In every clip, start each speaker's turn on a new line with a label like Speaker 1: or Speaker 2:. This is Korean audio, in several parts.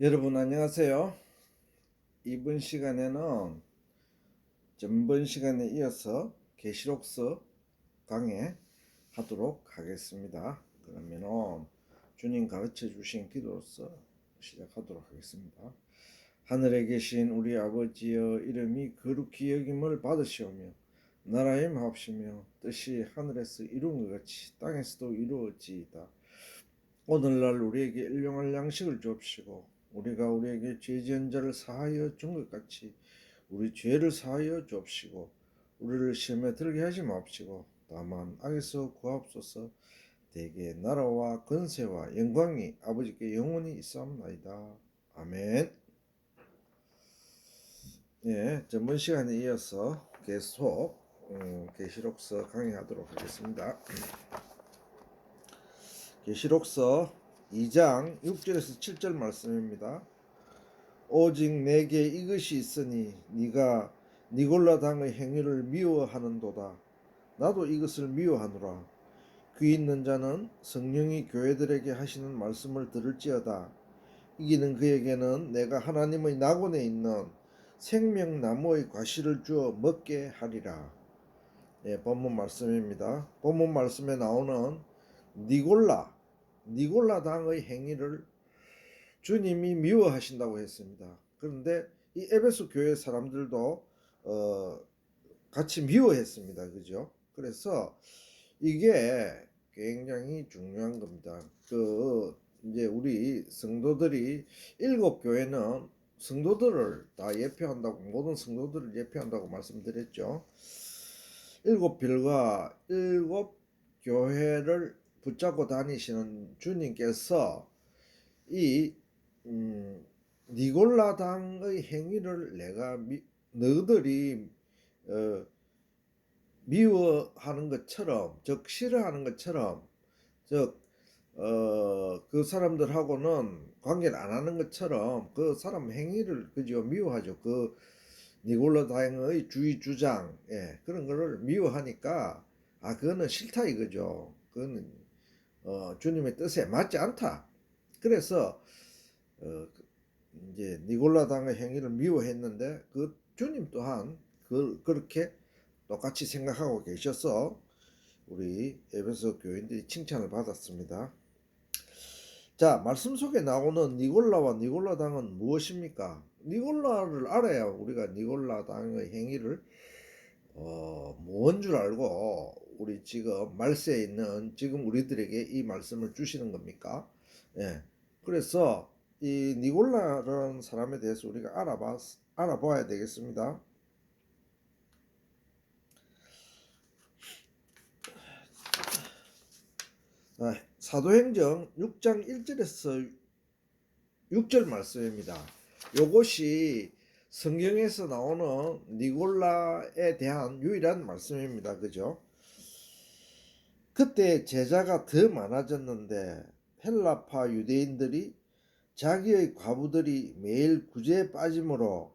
Speaker 1: 여러분 안녕하세요. 이번 시간에는 전번 시간에 이어서 계시록서 강해 하도록 하겠습니다. 그러면은 주님 가르쳐 주신 기도로서 시작하도록 하겠습니다. 하늘에 계신 우리 아버지여, 이름이 거룩히 여김을 받으시오며 나라의 마옵시며 뜻이 하늘에서 이룬 것 같이 땅에서도 이루어지이다. 오늘날 우리에게 일용할 양식을 주옵시고 우리가 우리에게 죄 지은 자를 사하여 준 것 같이 우리 죄를 사하여 주옵시고 우리를 시험에 들게 하지 마옵시고 다만 악에서 구하옵소서. 대개 나라와 권세와 영광이 아버지께 영원히 있사옵나이다. 아멘. 예, 전번 시간에 이어서 계속 계시록서 강의하도록 하겠습니다. 계시록서 2장 6절에서 7절 말씀입니다. 오직 내게 이것이 있으니 네가 니골라 당의 행위를 미워하는도다. 나도 이것을 미워하노라. 귀 있는 자는 성령이 교회들에게 하시는 말씀을 들을지어다. 이기는 그에게는 내가 하나님의 낙원에 있는 생명나무의 과실을 주어 먹게 하리라. 예, 본문 말씀입니다. 본문 말씀에 나오는 니골라 당의 행위를 주님이 미워하신다고 했습니다. 그런데 이 에베소 교회 사람들도 같이 미워했습니다. 그죠? 그래서 이게 굉장히 중요한 겁니다. 이제 우리 성도들이 일곱 교회는 성도들을 다 예표한다고, 모든 성도들을 예표한다고 말씀드렸죠. 일곱 별과 일곱 교회를 붙잡고 다니시는 주님께서 이 니골라당의 행위를 너희들이 미워하는 것처럼, 즉 싫어하는 것처럼, 그 사람들하고는 관계를 안 하는 것처럼 그 사람 행위를 그죠 미워하죠. 그 니골라당의 주의 주장, 예, 그런 거를 미워하니까 그거는 싫다 이거죠. 그거는 주님의 뜻에 맞지 않다. 그래서 이제 니골라당의 행위를 미워했는데 그 주님 또한 그렇게 똑같이 생각하고 계셔서 우리 에베소 교인들이 칭찬을 받았습니다. 자, 말씀 속에 나오는 니골라와 니골라당은 무엇입니까? 니골라를 알아야 우리가 니골라당의 행위를 뭔 줄 알고 우리 지금 말세에 있는 지금 우리들에게 이 말씀을 주시는 겁니까? 예. 그래서 이 니골라라는 사람에 대해서 우리가 알아봐야 되겠습니다. 사도행전 6장 1절에서 6절 말씀입니다. 요것이 성경에서 나오는 니골라에 대한 유일한 말씀입니다. 그죠? 그때 제자가 더 많아졌는데 헬라파 유대인들이 자기의 과부들이 매일 구제에 빠짐으로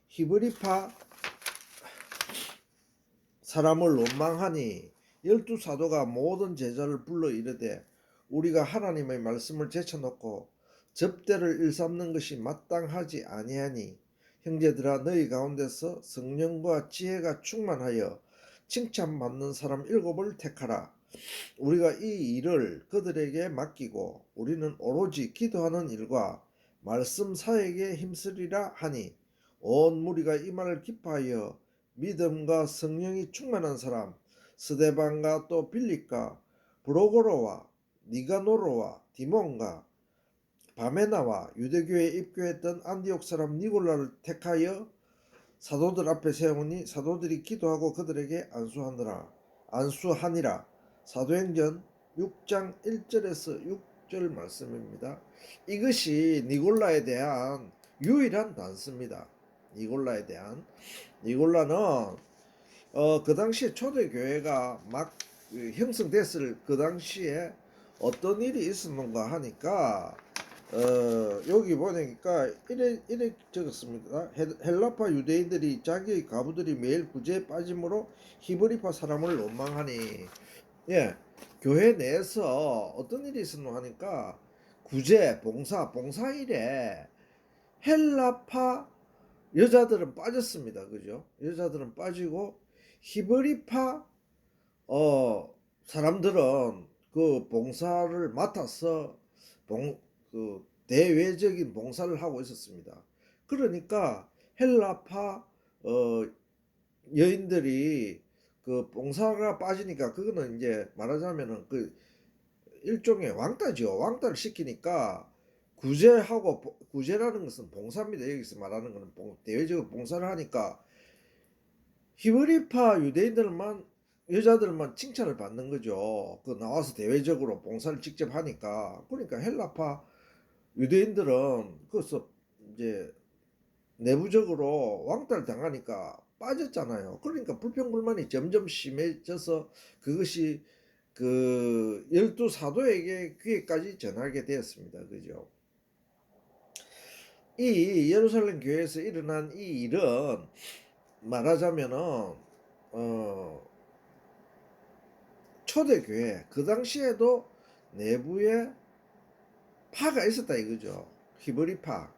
Speaker 1: 히브리파 사람을 원망하니 12사도가 모든 제자를 불러 이르되 우리가 하나님의 말씀을 제쳐놓고 접대를 일삼는 것이 마땅하지 아니하니 형제들아 너희 가운데서 성령과 지혜가 충만하여 칭찬받는 사람 7을 택하라. 우리가 이 일을 그들에게 맡기고 우리는 오로지 기도하는 일과 말씀 사역에 힘쓰리라 하니 온 무리가 이 말을 기뻐하여 믿음과 성령이 충만한 사람 스데반과 또 빌립과 브로고로와 니가노로와 디몬과 바메나와 유대교에 입교했던 안디옥 사람 니골라를 택하여 사도들 앞에 세우니 사도들이 기도하고 그들에게 안수하니라. 사도행전 6장 1절에서 6절 말씀입니다. 이것이 니골라에 대한 유일한 단서입니다. 니골라는 그 당시에 초대교회가 막 형성됐을 그 당시에 어떤 일이 있었는가 하니까 여기 보니까 이래 적었습니다. 헬라파 유대인들이 자기의 가부들이 매일 구제에 빠짐으로 히브리파 사람을 원망하니, 예, 교회 내에서 어떤 일이 있었노 하니까 구제, 봉사일에 헬라파 여자들은 빠졌습니다. 그죠? 여자들은 빠지고 히브리파 사람들은 그 봉사를 맡아서 그 대외적인 봉사를 하고 있었습니다. 그러니까 헬라파 어, 여인들이 그 봉사가 빠지니까 그거는 이제 말하자면은 그 일종의 왕따죠. 왕따를 시키니까 구제라는 것은 봉사입니다. 여기서 말하는 것은 대외적으로 봉사를 하니까 히브리파 유대인들만 여자들만 칭찬을 받는 거죠. 그 나와서 대외적으로 봉사를 직접 하니까. 그러니까 헬라파 유대인들은 그래서 이제 내부적으로 왕따를 당하니까 빠졌잖아요. 그러니까 불평불만이 점점 심해져서 그것이 그 열두 사도에게 귀에까지 전하게 되었습니다. 그죠? 이 예루살렘 교회에서 일어난 이 일은 말하자면은 초대교회 그 당시에도 내부에 파가 있었다 이거죠. 히브리파,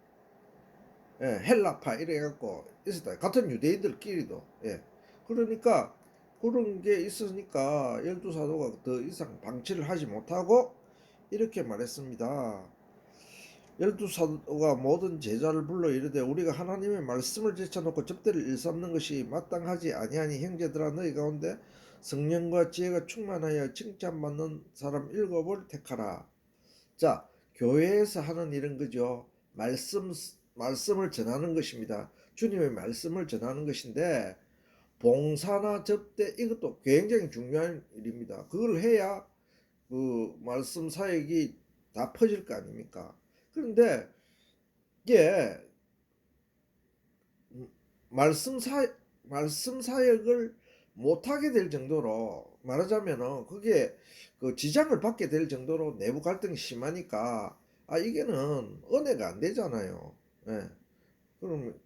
Speaker 1: 헬라파 이래 갖고 있었다. 같은 유대인들끼리도. 그러니까 그런 게 있으니까 열두 사도가 더 이상 방치를 하지 못하고 이렇게 말했습니다. 열두 사도가 모든 제자를 불러 이르되 우리가 하나님의 말씀을 제쳐놓고 접대를 일삼는 것이 마땅하지 아니하니 형제들아 너희 가운데 성령과 지혜가 충만하여 칭찬받는 사람 7을 택하라. 자, 교회에서 하는 일은 그죠. 말씀을 전하는 것입니다. 주님의 말씀을 전하는 것인데 봉사나 접대 이것도 굉장히 중요한 일입니다. 그걸 해야 그 말씀 사역이 다 퍼질 거 아닙니까? 그런데 이게 말씀 사역을 못하게 될 정도로 말하자면은 그게 그 지장을 받게 될 정도로 내부 갈등이 심하니까 이게는 은혜가 안 되잖아요.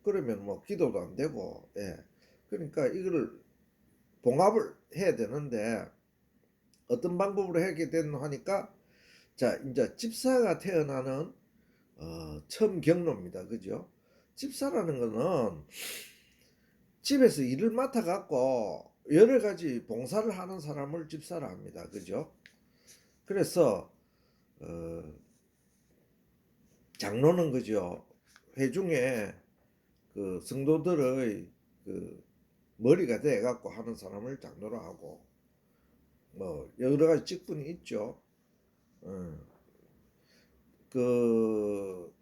Speaker 1: 그러면 뭐 기도도 안 되고 그러니까 이거를 봉합을 해야 되는데 어떤 방법으로 하게 되노 하니까 자 이제 집사가 태어나는 처음 경로입니다. 그죠? 집사라는 거는 집에서 일을 맡아 갖고 여러 가지 봉사를 하는 사람을 집사라 합니다. 그죠? 그래서 장로는 그죠? 회중에 그 성도들의 그 머리가 돼 갖고 하는 사람을 장로로 하고 뭐 여러 가지 직분이 있죠. 그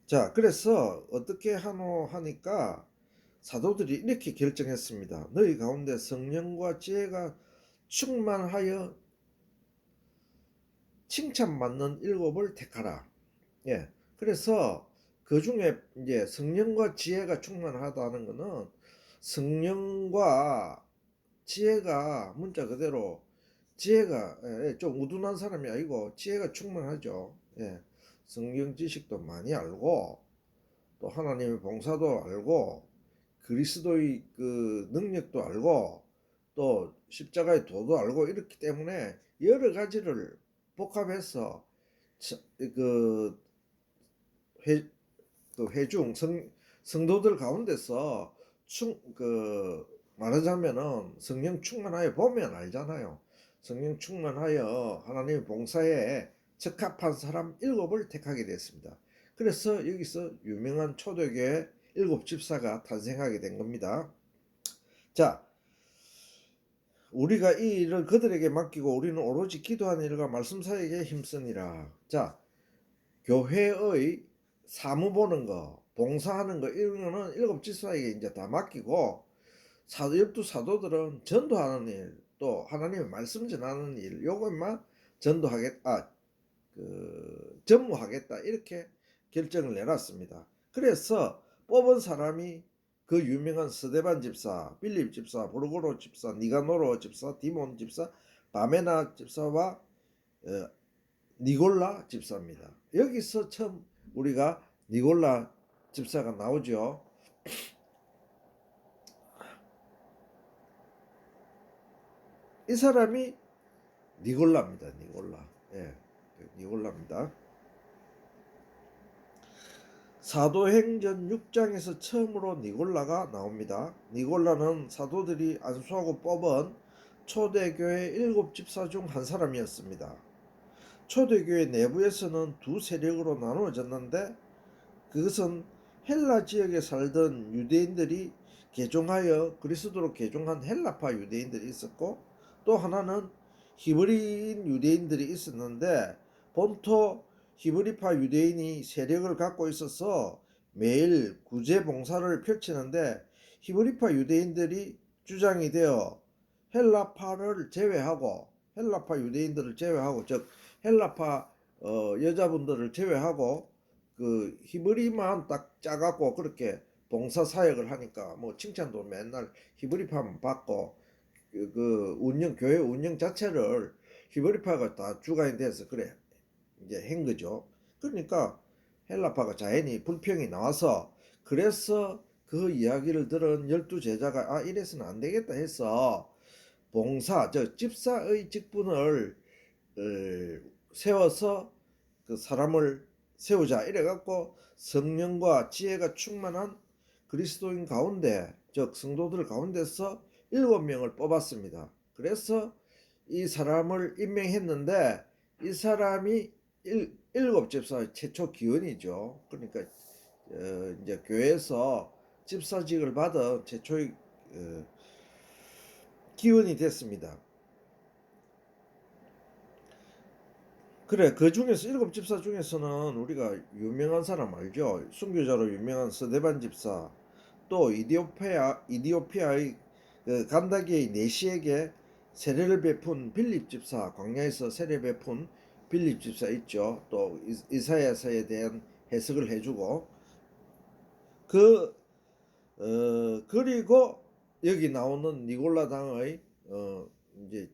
Speaker 1: 자, 그래서 어떻게 하노 하니까 사도들이 이렇게 결정했습니다. 너희 가운데 성령과 지혜가 충만하여 칭찬받는 7을 택하라. 그래서 그 중에 이제 성령과 지혜가 충만하다는 것은 성령과 지혜가 문자 그대로 지혜가 좀 우둔한 사람이 아니고 지혜가 충만하죠. 성경 지식도 많이 알고 또 하나님의 봉사도 알고 그리스도의 그 능력도 알고 또 십자가의 도도 알고 이렇기 때문에 여러 가지를 복합해서 그 회중 성도들 가운데서 말하자면은 성령 충만하여 보면 알잖아요. 성령 충만하여 하나님의 봉사에 적합한 사람 7을 택하게 됐습니다. 그래서 여기서 유명한 초대교회 7집사가 탄생하게 된 겁니다. 자, 우리가 이 일을 그들에게 맡기고 우리는 오로지 기도하는 일과 말씀 사역에 힘쓰니라. 자, 교회의 사무 보는 거, 봉사하는 거 이런 거는 7집사에게 이제 다 맡기고 열두 사도들은 전도하는 일, 또 하나님의 말씀 전하는 일, 요것만 전무하겠다 이렇게 결정을 내놨습니다. 그래서 뽑은 사람이 그 유명한 스데반 집사, 빌립 집사, 보르고로 집사, 니가노로 집사, 디몬 집사, 바메나 집사와 니골라 집사입니다. 여기서 처음 우리가 니골라 집사가 나오죠. 이 사람이 니골라입니다. 니골라. 니골라입니다. 사도행전 6장에서 처음으로 니골라가 나옵니다. 니골라는 사도들이 안수하고 뽑은 초대교회 7집사 중 한 사람이었습니다. 초대교회 내부에서는 두 세력으로 나누어졌는데 그것은 헬라 지역에 살던 유대인들이 개종하여 그리스도로 개종한 헬라파 유대인들이 있었고, 또 하나는 히브리인 유대인들이 있었는데 본토 히브리파 유대인이 세력을 갖고 있어서 매일 구제 봉사를 펼치는데, 히브리파 유대인들이 주장이 되어 헬라파 유대인들을 제외하고, 즉 헬라파 여자분들을 제외하고 그 히브리만 딱 짜갖고 그렇게 봉사 사역을 하니까 뭐 칭찬도 맨날 히브리파만 받고, 교회 운영 자체를 히브리파가 다 주관이 돼서 그래 이제 한 거죠. 그러니까 헬라파가 자연히 불평이 나와서, 그래서 그 이야기를 들은 12제자가 이래서는 안 되겠다 해서 집사의 직분을 세워서 그 사람을 세우자 이래갖고 성령과 지혜가 충만한 그리스도인 가운데, 즉 성도들 가운데서 7명을 뽑았습니다. 그래서 이 사람을 임명했는데, 이 사람이 일곱 집사의 최초 기원이죠. 그러니까 이제 교회에서 집사직을 받은 최초의 기원이 됐습니다. 그래, 그 중에서 7집사 중에서는 우리가 유명한 사람 알죠? 순교자로 유명한 스데반 집사, 또 이디오피아의 그 간다기의 내시에게 세례를 베푼 빌립 집사, 광야에서 세례 베푼 빌립 집사 있죠. 또 이사야서에 대한 해석을 해주고, 그 그리고 여기 나오는 니골라 당의 이제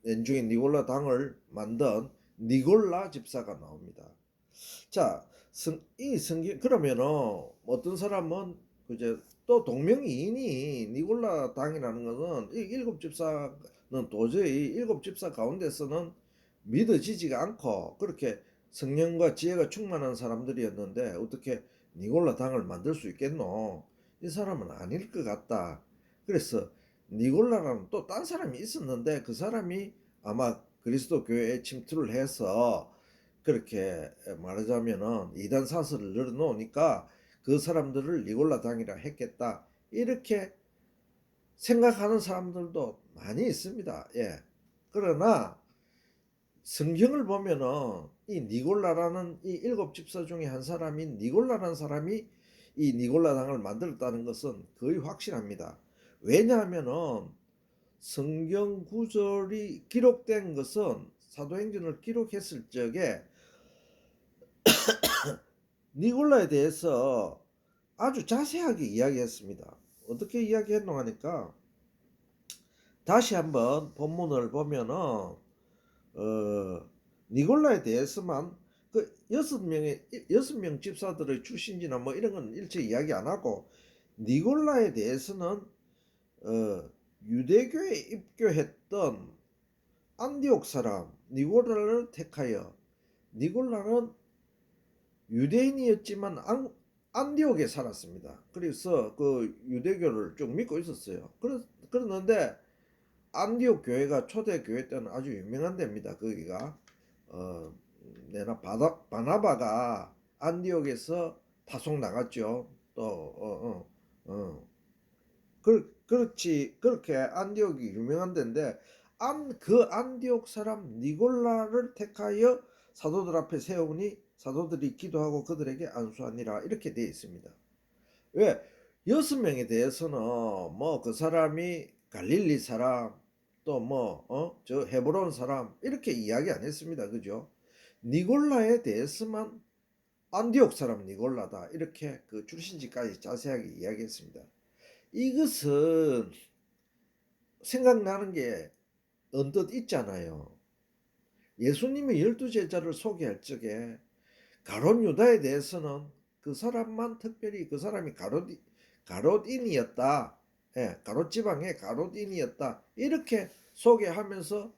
Speaker 1: 연중에 니골라 당을 만든 니골라 집사가 나옵니다. 자, 이 성경 그러면은 어떤 사람은 그제 또 동명이인이 니골라 당이라는 것은 이 7집사는 도저히 7집사 가운데서는 믿어지지가 않고, 그렇게 성령과 지혜가 충만한 사람들이었는데 어떻게 니골라 당을 만들 수 있겠노? 이 사람은 아닐 것 같다. 그래서 니골라라는 또 딴 사람이 있었는데, 그 사람이 아마 그리스도 교회에 침투를 해서 그렇게 말하자면은 이단 사설을 늘어놓으니까 그 사람들을 니골라 당이라 했겠다, 이렇게 생각하는 사람들도 많이 있습니다. 예. 그러나 성경을 보면은 이 니골라라는 이 7집사 중에 한 사람인 니골라라는 사람이 이 니골라 당을 만들었다는 것은 거의 확실합니다. 왜냐하면은 성경 구절이 기록된 것은 사도행전을 기록했을 적에 니골라에 대해서 아주 자세하게 이야기했습니다. 어떻게 이야기했노 하니까, 다시 한번 본문을 보면은 니골라에 대해서만 그 6명 집사들의 출신지나 뭐 이런 건 일체 이야기 안 하고, 니골라에 대해서는 유대교에 입교했던 안디옥 사람 니골라를 택하여, 니골라는 유대인이었지만 안디옥에 살았습니다. 그래서 그 유대교를 좀 믿고 있었어요. 그랬는데 안디옥 교회가 초대 교회 때는 아주 유명한 데입니다. 거기가 바나바가 안디옥에서 파송 나갔죠. 또 그렇게 안디옥이 유명한 데인데, 그 안디옥 사람 니골라를 택하여 사도들 앞에 세우니 사도들이 기도하고 그들에게 안수하니라, 이렇게 되어 있습니다. 왜? 6명에 대해서는 뭐 그 사람이 갈릴리 사람, 또 저 헤브론 사람 이렇게 이야기 안 했습니다. 그죠? 니골라에 대해서만 안디옥 사람 니골라다, 이렇게 그 출신지까지 자세하게 이야기했습니다. 이것은 생각나는 게 언뜻 있잖아요. 예수님이 12제자를 소개할 적에 가롯 유다에 대해서는 그 사람만 특별히 그 사람이 가롯인이었다. 예, 가롯 지방의 가롯인이었다. 이렇게 소개하면서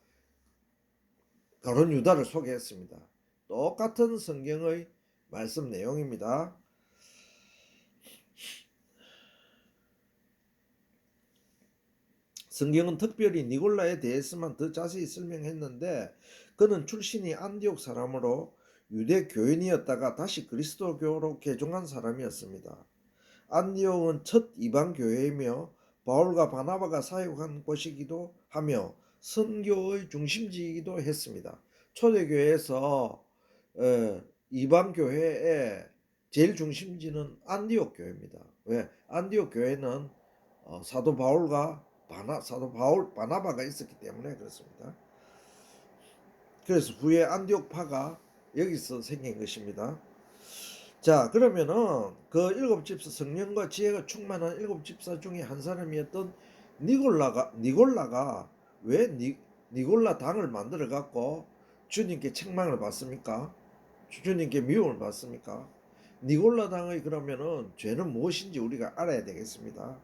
Speaker 1: 가롯 유다를 소개했습니다. 똑같은 성경의 말씀 내용입니다. 성경은 특별히 니골라에 대해서만 더 자세히 설명했는데 그는 출신이 안디옥 사람으로 유대 교인이었다가 다시 그리스도교로 개종한 사람이었습니다. 안디옥은 첫 이방 교회이며 바울과 바나바가 사역한 곳이기도 하며 선교의 중심지이기도 했습니다. 초대교회에서 이방 교회의 제일 중심지는 안디옥 교회입니다. 왜? 안디옥 교회는 사도 바울과 사도 바울 바나바가 있었기 때문에 그렇습니다. 그래서 후에 안디옥파가 여기서 생긴 것입니다. 자, 그러면은 그 일곱 집사, 성령과 지혜가 충만한 일곱 집사 중에 한 사람이었던 니골라가 왜 니골라 당을 만들어 갖고 주님께 책망을 받습니까? 주님께 미움을 받습니까? 니골라 당의 그러면은 죄는 무엇인지 우리가 알아야 되겠습니다.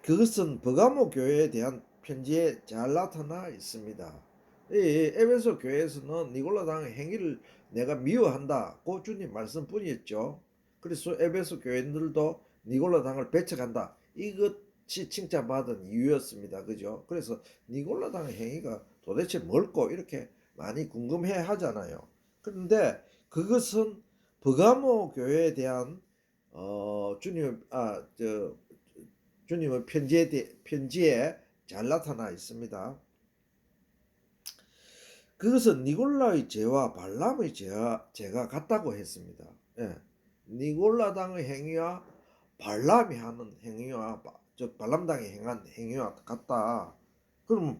Speaker 1: 그것은 버가모 교회에 대한 편지에 잘 나타나 있습니다. 이 에베소 교회에서는 니골라 당의 행위를 내가 미워한다고 주님 말씀뿐이었죠. 그래서 에베소 교인들도 니골라 당을 배척한다. 이것이 칭찬받은 이유였습니다. 그죠? 그래서 니골라 당의 행위가 도대체 뭘까 이렇게 많이 궁금해 하잖아요. 그런데 그것은 버가모 교회에 대한 주님의 편지에 잘 나타나 있습니다. 그것은 니골라의 죄와 발람의 죄가 같다고 했습니다. 예. 니골라당의 행위와 발람이 하는 행위와 즉 발람당이 행한 행위와 같다. 그러면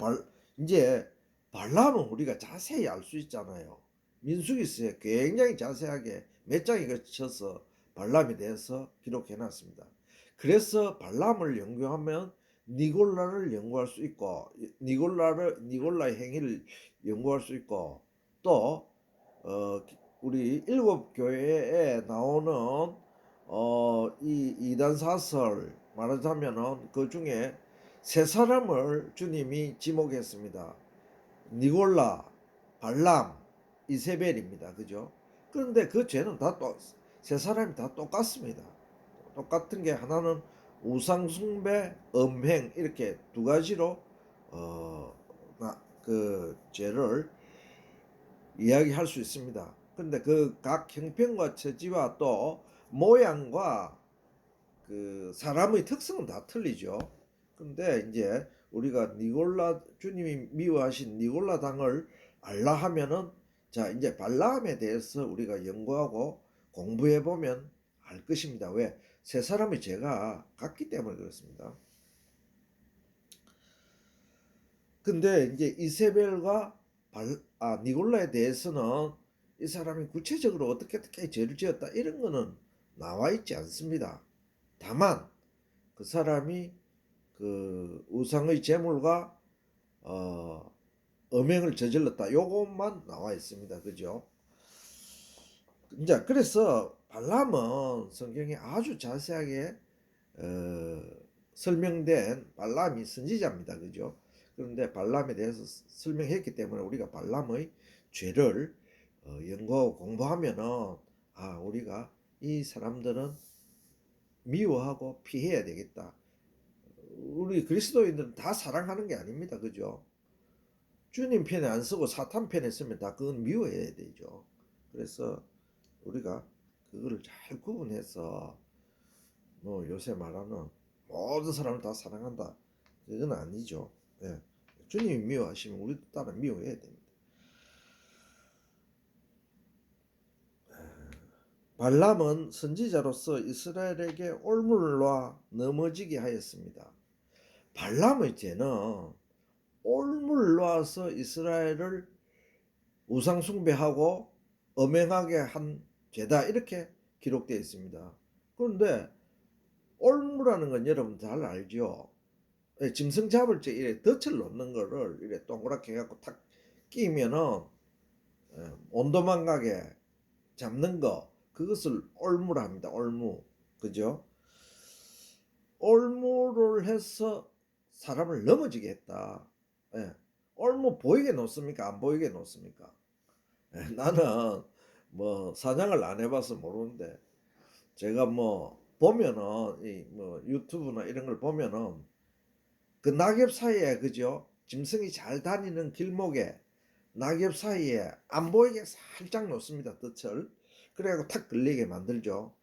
Speaker 1: 이제 발람은 우리가 자세히 알 수 있잖아요. 민수기서에 굉장히 자세하게 몇 장에 걸쳐서 발람에 대해서 기록해놨습니다. 그래서 발람을 연구하면 니골라를 연구할 수 있고 니골라의 행위를 연구할 수 있고 또 우리 일곱 교회에 나오는 이 이단 사설 말하자면은 그 중에 세 사람을 주님이 지목했습니다. 니골라, 발람, 이세벨입니다. 그죠? 그런데 그 죄는 세 사람이 다 똑같습니다. 똑같은 게 하나는 우상숭배, 음행 이렇게 두 가지로 그 죄를 이야기할 수 있습니다. 그런데 그 각 형편과 처지와 또 모양과 그 사람의 특성은 다 틀리죠. 그런데 이제 우리가 주님이 미워하신 니골라 당을 알라 하면은 자 이제 발람에 대해서 우리가 연구하고 공부해 보면 알 것입니다. 왜? 세 사람의 죄가 같기 때문에 그렇습니다. 근데 이제 이세벨과 니골라에 대해서는 이 사람이 구체적으로 어떻게 죄를 지었다 이런 거는 나와 있지 않습니다. 다만 그 사람이 그 우상의 제물과 음행을 저질렀다 요것만 나와 있습니다. 그죠? 이제 그래서 발람은 성경에 아주 자세하게 설명된 발람이 선지자입니다. 그죠? 그런데 발람에 대해서 설명했기 때문에 우리가 발람의 죄를 연구하고 공부하면은 우리가 이 사람들은 미워하고 피해야 되겠다. 우리 그리스도인들은 다 사랑하는 게 아닙니다. 그죠? 주님 편에 안 쓰고 사탄 편에 쓰면 다 그건 미워해야 되죠. 그래서 우리가 그거를 잘 구분해서 뭐 요새 말하는 모든 사람을 다 사랑한다. 그건 아니죠. 예. 주님이 미워하시면 우리도 따라 미워해야 됩니다. 발람은 선지자로서 이스라엘에게 올무를 놔 넘어지게 하였습니다. 발람의 죄는 올무를 놔서 이스라엘을 우상숭배하고 엄행하게 한 죄다 이렇게 기록되어 있습니다. 그런데 올무라는 건 여러분 잘 알죠? 짐승 잡을 때 이래 덫을 놓는 거를 이래 동그랗게 해갖고 탁 끼면은 온도만 가게 잡는 거 그것을 올무라 합니다. 올무. 그죠? 올무를 해서 사람을 넘어지게 했다. 올무 보이게 놓습니까? 안 보이게 놓습니까? 나는 뭐 사냥을 안 해봐서 모르는데 제가 뭐 보면은 이 뭐 유튜브나 이런 걸 보면은 그 낙엽 사이에 그죠? 짐승이 잘 다니는 길목에 낙엽 사이에 안 보이게 살짝 놓습니다. 덫을. 그래갖고 탁 걸리게 만들죠.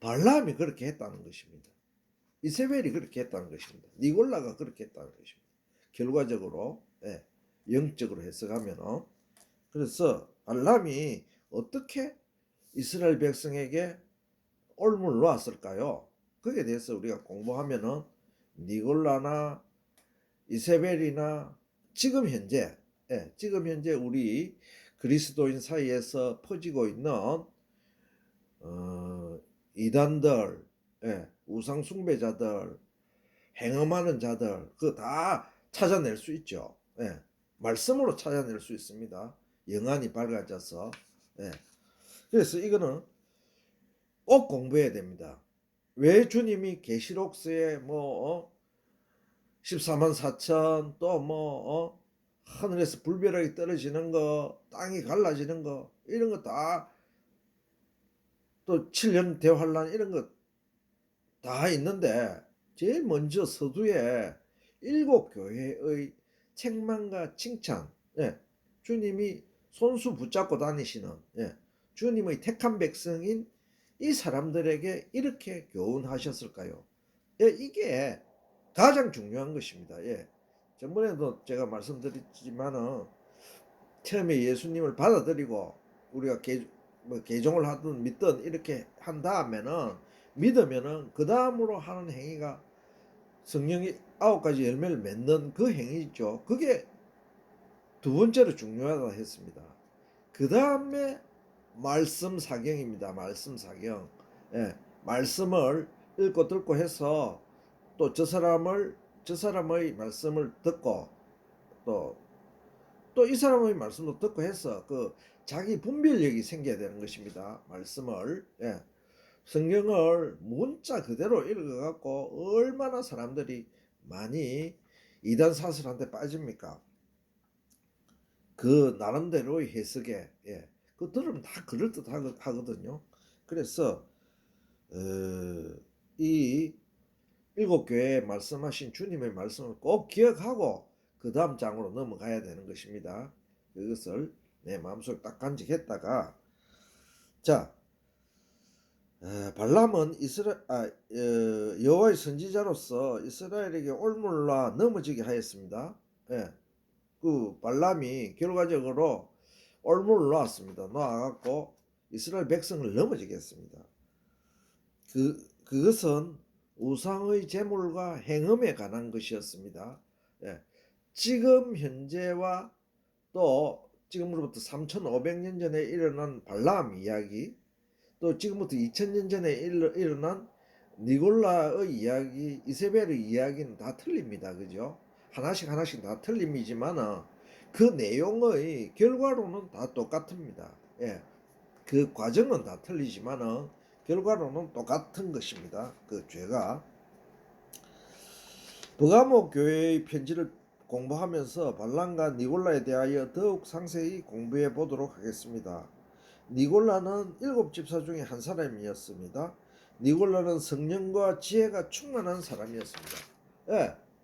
Speaker 1: 발람이 그렇게 했다는 것입니다. 이세벨이 그렇게 했다는 것입니다. 니골라가 그렇게 했다는 것입니다. 결과적으로 예, 영적으로 해석하면은 그래서 발람이 어떻게 이스라엘 백성에게 올무를 놓았을까요? 거기에 대해서 우리가 공부하면은 니골라나 이세벨이나 지금 현재 지금 현재 우리 그리스도인 사이에서 퍼지고 있는 이단들, 우상 숭배자들, 행음하는 자들 그거 다 찾아낼 수 있죠. 말씀으로 찾아낼 수 있습니다. 영안이 밝아져서. 그래서 이거는 꼭 공부해야 됩니다. 왜 주님이 계시록서에 뭐 14만 4천 또 뭐 하늘에서 불벼락이 떨어지는 거 땅이 갈라지는 거 이런 거 다 또 7년 대환란 이런 거 다 있는데 제일 먼저 서두에 7교회의 책망과 칭찬 주님이 손수 붙잡고 다니시는 주님의 택한 백성인 이 사람들에게 이렇게 교훈하셨을까요? 이게 가장 중요한 것입니다. 전번에도 제가 말씀드렸지만은 처음에 예수님을 받아들이고 우리가 개종을 하든 믿든 이렇게 한 다음에는 믿으면은 그 다음으로 하는 행위가 성령이 9가지 열매를 맺는 그 행위 있죠. 그게 두 번째로 중요하다 했습니다. 그 다음에 말씀 사경입니다. 말씀 사경. 말씀을 읽고 듣고 해서 또 저 사람의 말씀을 듣고 또 이 사람의 말씀도 듣고 해서 그 자기 분별력이 생겨야 되는 것입니다. 말씀을 성경을 문자 그대로 읽어갖고 얼마나 사람들이 많이 이단 사슬한테 빠집니까? 그 나름대로의 해석에 그 들으면 다 그럴듯하거든요. 그래서 이 7교회에 말씀하신 주님의 말씀을 꼭 기억하고 그 다음 장으로 넘어가야 되는 것입니다. 그것을 내 마음속에 딱 간직했다가 자 발람은 여호와의 선지자로서 이스라엘에게 올무라 넘어지게 하였습니다. 그 발람이 결과적으로 올무를 놓았습니다. 놓아갖고 이스라엘 백성을 넘어지게 했습니다. 그것은 우상의 제물과 행음에 관한 것이었습니다. 지금 현재와 또 지금으로부터 3500년 전에 일어난 발람 이야기 또 지금부터 2000년 전에 일어난 니골라의 이야기 이세벨의 이야기는 다 틀립니다. 그죠? 하나씩 다 틀림이지만 그 내용의 결과로는 다 똑같습니다. 그 과정은 다 틀리지만 결과로는 똑같은 것입니다. 그 죄가 버가모 교회의 편지를 공부하면서 발람과 니골라에 대하여 더욱 상세히 공부해 보도록 하겠습니다. 니골라는 7집사 중에 한 사람이었습니다. 니골라는 성령과 지혜가 충만한 사람이었습니다.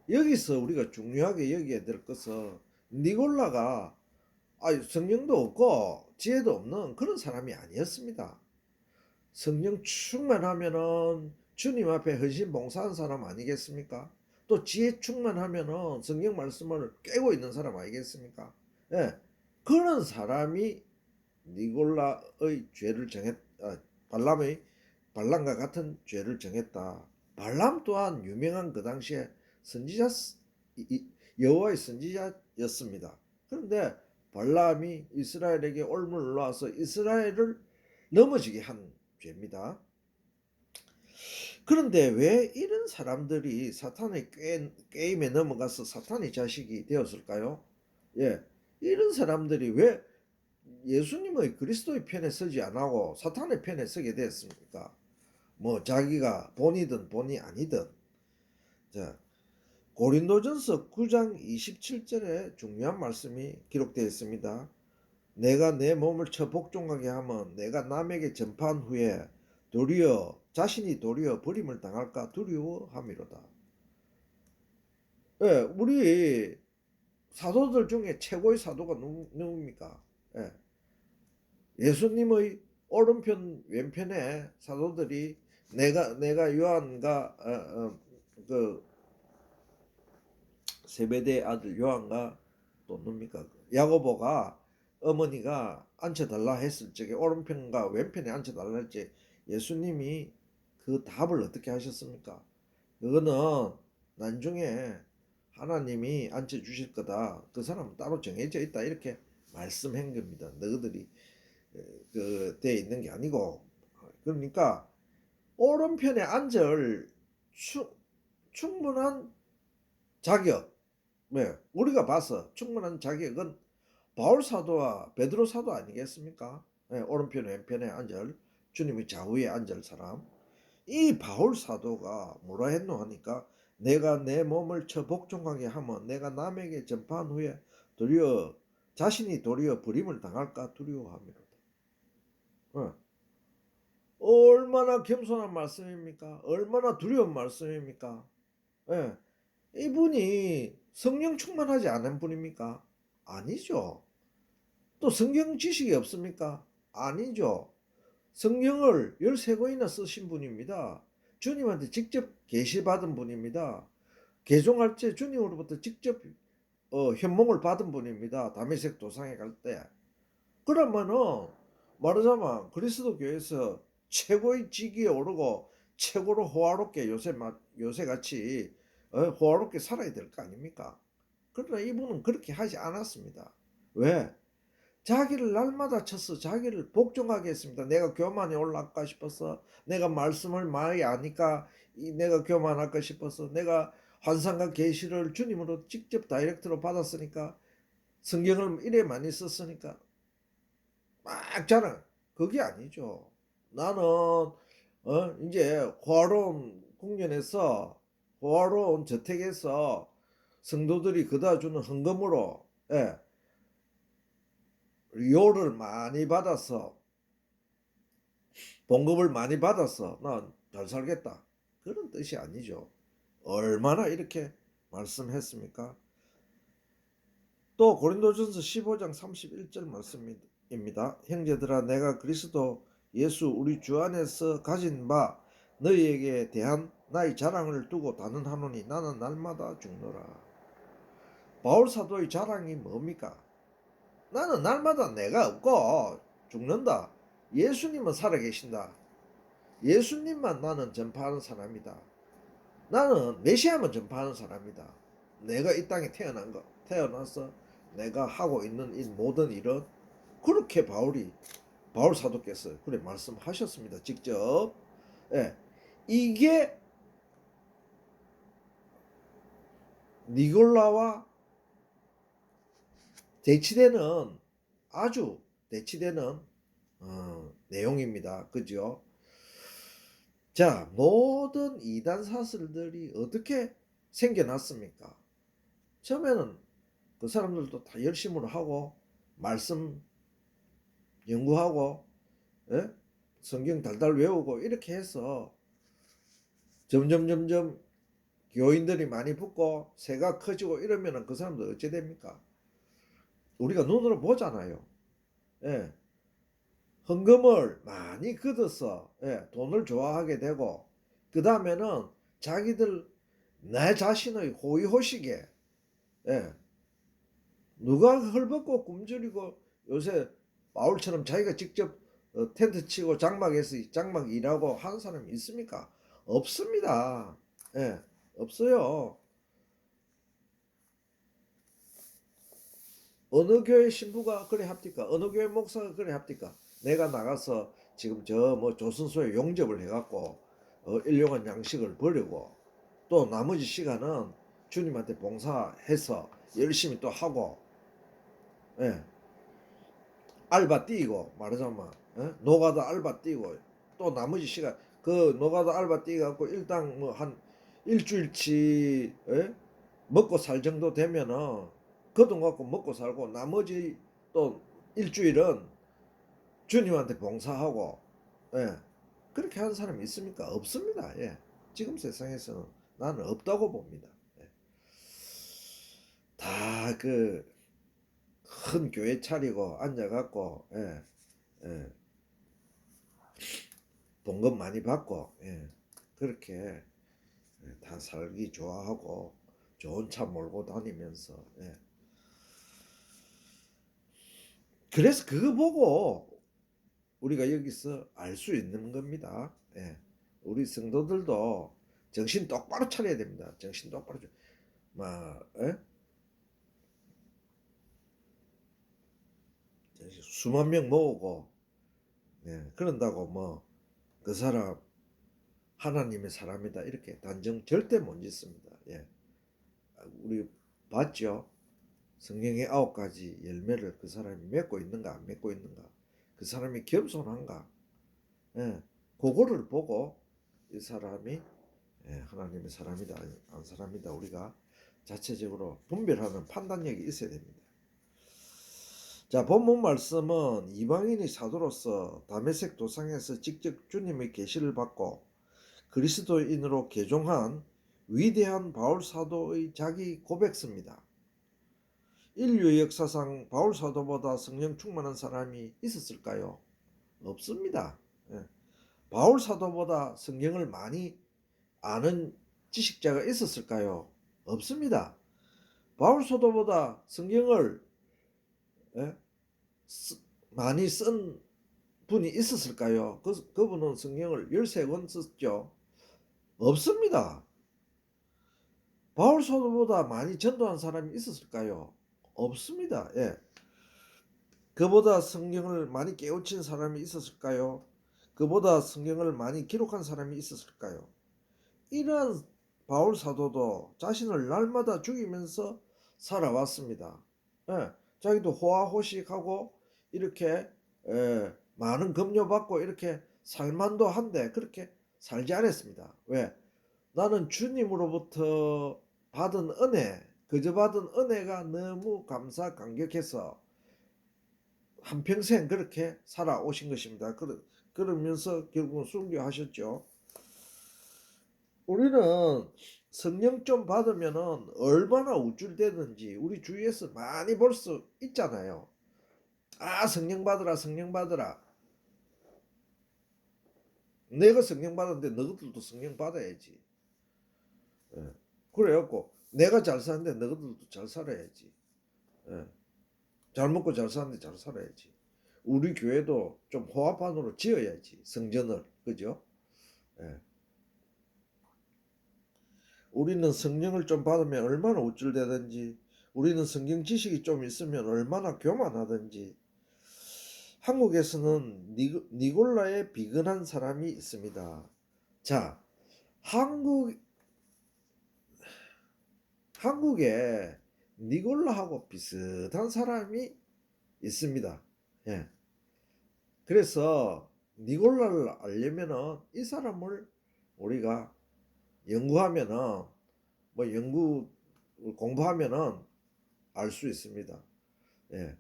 Speaker 1: 여기서 우리가 중요하게 여겨야 될 것은 니골라가 성령도 없고 지혜도 없는 그런 사람이 아니었습니다. 성령 충만하면은 주님 앞에 헌신 봉사한 사람 아니겠습니까? 또 지혜 충만하면은 성경 말씀을 깨고 있는 사람 아니겠습니까? 그런 사람이 니골라의 죄를 발람과 같은 죄를 정했다. 발람 또한 유명한 그 당시에 선지자 여호와의 선지자였습니다. 그런데 발람이 이스라엘에게 올무를 놓아서 이스라엘을 넘어지게 한 죄입니다. 그런데 왜 이런 사람들이 사탄의 게임에 넘어가서 사탄의 자식이 되었을까요? 이런 사람들이 왜 예수님의 그리스도의 편에 서지 않고 사탄의 편에 서게 됐습니까? 뭐 자기가 본이든 본이 아니든. 자, 고린도전서 9장 27절에 중요한 말씀이 기록되어 있습니다. 내가 내 몸을 쳐 복종하게 하면 내가 남에게 전파한 후에 도리어 자신이 도리어 버림을 당할까 두려워함이로다. 예, 우리 사도들 중에 최고의 사도가 누굽니까? 예, 예수님의 오른편 왼편에 사도들이 내가 요한과 그 세베대 아들 요한과 또 누굽니까? 야고보가 어머니가 앉혀달라 했을 적에 오른편과 왼편에 앉혀달라 했지 예수님이 그 답을 어떻게 하셨습니까? 그거는 나중에 하나님이 앉혀주실 거다. 그 사람은 따로 정해져 있다. 이렇게 말씀한 겁니다. 너희들이 그 돼 있는 게 아니고 그러니까 오른편에 앉을 충분한 자격, 네, 우리가 봐서 충분한 자격은 바울 사도와 베드로 사도 아니겠습니까? 네, 오른편 왼편에 앉을 주님의 좌우에 앉을 사람. 이 바울 사도가 뭐라 했노 하니까 내가 내 몸을 쳐 복종하게 하면 내가 남에게 전파한 후에 자신이 도리어 버림을 당할까 두려워함이로다. 네. 얼마나 겸손한 말씀입니까? 얼마나 두려운 말씀입니까? 예. 이분이 성령 충만하지 않은 분입니까? 아니죠. 또 성경 지식이 없습니까? 아니죠. 성경을 13권이나 쓰신 분입니다. 주님한테 직접 계시받은 분입니다. 개종할 때 주님으로부터 직접 현몽을 받은 분입니다. 다메섹 도상에 갈 때. 그러면은 말하자면 그리스도 교회에서 최고의 직위에 오르고 최고로 호화롭게 요새같이 호화롭게 살아야 될 거 아닙니까? 그러나 이분은 그렇게 하지 않았습니다. 왜? 자기를 날마다 쳐서 자기를 복종하게 했습니다. 내가 교만에 올라갈까 싶어서, 내가 말씀을 많이 아니까 내가 교만할까 싶어서, 내가 환상과 계시를 주님으로 직접 다이렉트로 받았으니까, 성경을 이래 많이 썼으니까 막 자랑. 그게 아니죠. 나는 이제 호화로운 궁전에서 호화로운 저택에서 성도들이 그다 주는 헌금으로 요를 많이 받아서 봉급을 많이 받아서 난 잘 살겠다. 그런 뜻이 아니죠. 얼마나 이렇게 말씀했습니까? 또 고린도전서 15장 31절 말씀입니다. 형제들아 내가 그리스도 예수 우리 주 안에서 가진 바 너희에게 대한 나의 자랑을 두고 단언하노니 나는 날마다 죽노라. 바울 사도의 자랑이 뭡니까? 나는 날마다 내가 없고 죽는다. 예수님은 살아계신다. 예수님만 나는 전파하는 사람이다. 나는 메시아만 전파하는 사람이다. 내가 이 땅에 태어나서 내가 하고 있는 이 모든 일은 그렇게 바울 사도께서 그래 말씀하셨습니다. 직접. 예. 이게 니골라와 아주 대치되는 내용입니다. 그죠? 자, 모든 이단 사설들이 어떻게 생겨났습니까? 처음에는 그 사람들도 다 열심으로 하고 말씀 연구하고 성경 달달 외우고 이렇게 해서 점점 교인들이 많이 붙고 새가 커지고 이러면 그 사람들 어찌 됩니까? 우리가 눈으로 보잖아요. 예. 헌금을 많이 걷어서 돈을 좋아하게 되고 그 다음에는 자기들 내 자신의 호의호식에 누가 헐벗고 굶주리고 요새 바울처럼 자기가 직접 텐트 치고 장막에서 장막 일하고 하는 사람이 있습니까? 없습니다. 없어요. 어느 교회 신부가 그래 합니까? 어느 교회 목사가 그래 합니까? 내가 나가서 지금 저 뭐 조선소에 용접을 해갖고 일용한 양식을 버리고 또 나머지 시간은 주님한테 봉사해서 열심히 또 하고 알바 뛰고 말하자면 노가다 알바 뛰고 또 나머지 시간 그 노가다 알바 뛰갖고 일당 뭐 한 일주일치 먹고 살 정도 되면은 그 돈 갖고 먹고 살고 나머지 또 일주일은 주님한테 봉사하고, 예, 그렇게 하는 사람이 있습니까? 없습니다. 예. 지금 세상에서는 나는 없다고 봅니다. 예. 다 그 큰 교회 차리고 앉아갖고, 예, 예, 봉급 많이 받고, 예, 그렇게 다 살기 좋아하고 좋은 차 몰고 다니면서, 예. 그래서 그거 보고 우리가 여기서 알 수 있는 겁니다. 예. 우리 성도들도 정신 똑바로 차려야 됩니다. 정신 똑바로 막, 예? 수만 명 모으고, 예, 그런다고 뭐 그 사람 하나님의 사람이다 이렇게 단정 절대 못 짓습니다. 예. 우리 봤죠? 성경의 9가지 열매를 그 사람이 맺고 있는가 안 맺고 있는가, 그 사람이 겸손한가, 예, 그거를 보고 이 사람이, 예, 하나님의 사람이다 안 사람이다 우리가 자체적으로 분별하는 판단력이 있어야 됩니다. 자, 본문 말씀은 이방인이 사도로서 다메섹 도상에서 직접 주님의 계시를 받고 그리스도인으로 개종한 위대한 바울 사도의 자기 고백서입니다. 인류 역사상 바울 사도보다 성령 충만한 사람이 있었을까요? 없습니다. 예. 바울 사도보다 성경을 많이 아는 지식자가 있었을까요? 없습니다. 바울 사도보다 성경을, 예? 많이 쓴 분이 있었을까요? 그분은 성경을 13권 썼죠. 없습니다. 바울 사도보다 많이 전도한 사람이 있었을까요? 없습니다. 예. 그보다 성경을 많이 깨우친 사람이 있었을까요? 그보다 성경을 많이 기록한 사람이 있었을까요? 이러한 바울 사도도 자신을 날마다 죽이면서 살아왔습니다. 예, 자기도 호화호식하고 이렇게, 많은 급료받고 이렇게 살만도 한데 그렇게 살지 않았습니다. 왜? 나는 주님으로부터 받은 은혜, 그저 받은 은혜가 너무 감격해서 한평생 그렇게 살아오신 것입니다. 그러면서 결국은 순교하셨죠. 우리는 성령 좀 받으면은 얼마나 우쭐대든지 우리 주위에서 많이 볼 수 있잖아요. 아, 성령 받으라, 성령 받으라. 내가 성령 받았는데 너희들도 성령 받아야지. 예. 그래갖고 내가 잘 사는데 너희들도 잘 살아야지. 예. 잘 먹고 잘 사는데 잘 살아야지. 우리 교회도 좀 호화판으로 지어야지, 성전을. 그죠? 예. 우리는 성령을 좀 받으면 얼마나 우쭐대든지, 우리는 성경 지식이 좀 있으면 얼마나 교만하든지. 한국에서는 니골라에 비근한 사람이 있습니다. 자, 한국에 니골라하고 비슷한 사람이 있습니다. 예. 그래서 니골라를 알려면은 이 사람을 우리가 연구하면은, 뭐 연구 공부하면은 알 수 있습니다. 예.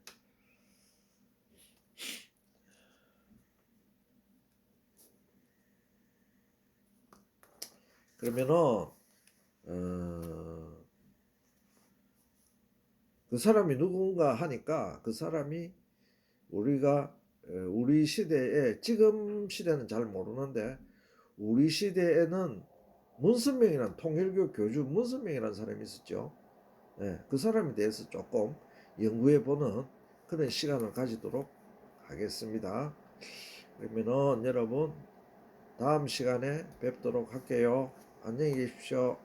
Speaker 1: 그러면은 그 사람이 누군가 하니까 그 사람이 우리가, 우리 시대에, 지금 시대는 잘 모르는데 우리 시대에는 문선명이라는, 통일교 교주 문선명이라는 사람이 있었죠. 예, 그 사람에 대해서 조금 연구해 보는 그런 시간을 가지도록 하겠습니다. 그러면은 여러분 다음 시간에 뵙도록 할게요. 안녕히 계십시오.